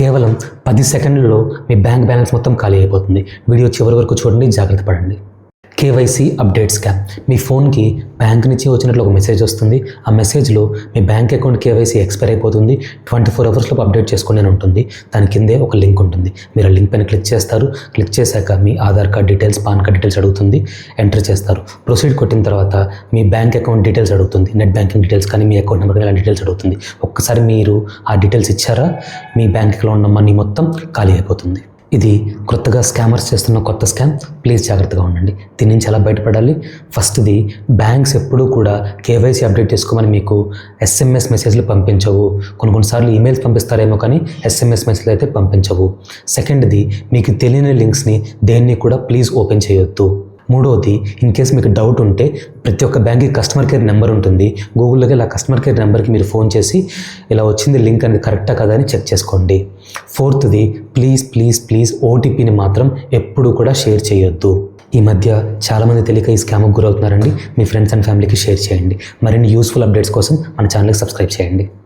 కేవలం 10 సెకండ్లలో మీ bank balance మొత్తం ఖాళీ అయిపోతుంది. వీడియో చివరి వరకు చూడండి, జాగ్రత్త పడండి. KYC update scam. మీ ఫోన్కి బ్యాంక్ నుంచి వచ్చినట్లు ఒక మెసేజ్ వస్తుంది. ఆ మెసేజ్లో మీ బ్యాంక్ అకౌంట్ కేవైసీ ఎక్స్పైర్ అయిపోతుంది, 24 అవర్స్లో అప్డేట్ చేసుకోండి అని ఉంటుంది. దాని కిందే ఒక లింక్ ఉంటుంది. మీరు ఆ లింక్ పైన క్లిక్ చేస్తారు. క్లిక్ చేశాక మీ Aadhaar card details, PAN card details అడుగుతుంది. ఎంటర్ చేస్తారు. ప్రొసీడ్ కొట్టిన తర్వాత మీ బ్యాంక్ అకౌంట్ డీటెయిల్స్ అడుగుతుంది. నెట్ బ్యాంకింగ్ డీటెయిల్స్ కానీ మీ అకౌంట్ నెంబర్ కానీ ఇలా డీటెయిల్స్ అడుగుతుంది. ఒక్కసారి మీరు ఆ డీటెయిల్స్ ఇచ్చారా, మీ బ్యాంక్ అకౌంట్ ఉన్న మనీ మొత్తం ఖాళీ అయిపోతుంది. ఇది కొత్తగా స్కామర్స్ చేస్తున్న కొత్త స్కామ్. ప్లీజ్ జాగ్రత్తగా ఉండండి. దీని నుంచి ఎలా బయటపడాలి? ఫస్ట్ది, బ్యాంక్స్ ఎప్పుడూ కూడా కేవైసీ అప్డేట్ చేసుకోమని మీకు SMS మెసేజ్లు పంపించవు. కొన్నిసార్లు ఈమెయిల్స్ పంపిస్తారేమో కానీ SMS మెసేజ్లు అయితే పంపించవు. సెకండ్ది, మీకు తెలియని లింక్స్ని దేన్ని కూడా ప్లీజ్ ఓపెన్ చేయొద్దు. మూడవది, ఇన్ కేస్ మీకు డౌట్ ఉంటే ప్రతి ఒక్క బ్యాంక్కి కస్టమర్ కేర్ నెంబర్ ఉంటుంది. గూగుల్లోకి ఇలా కస్టమర్ కేర్ నెంబర్కి మీరు ఫోన్ చేసి ఇలా వచ్చింది లింక్ అనేది కరెక్టా కదా అని చెక్ చేసుకోండి. ఫోర్త్ది, ప్లీజ్ OTPని మాత్రం ఎప్పుడు కూడా షేర్ చేయొద్దు. ఈ మధ్య చాలామంది తెలియక ఈ స్కామ్కి గురవుతున్నారండి. మీ ఫ్రెండ్స్ అండ్ ఫ్యామిలీకి షేర్ చేయండి. మరిన్ని యూస్ఫుల్ అప్డేట్స్ కోసం మన ఛానల్కి సబ్స్క్రైబ్ చేయండి.